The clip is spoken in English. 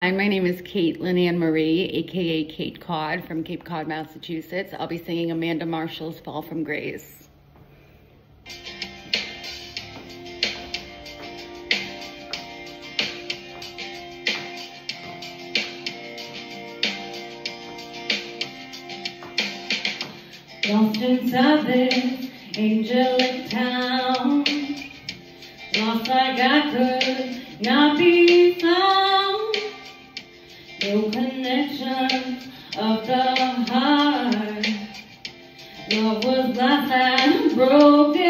Hi, my name is Caitlin Ann Marie, aka Kate Cod from Cape Cod, Massachusetts. I'll be singing Amanda Marshall's Fall from Grace. Lost inside this angelic town, lost like I could not be found. No connections of the heart. Love was lost and broken.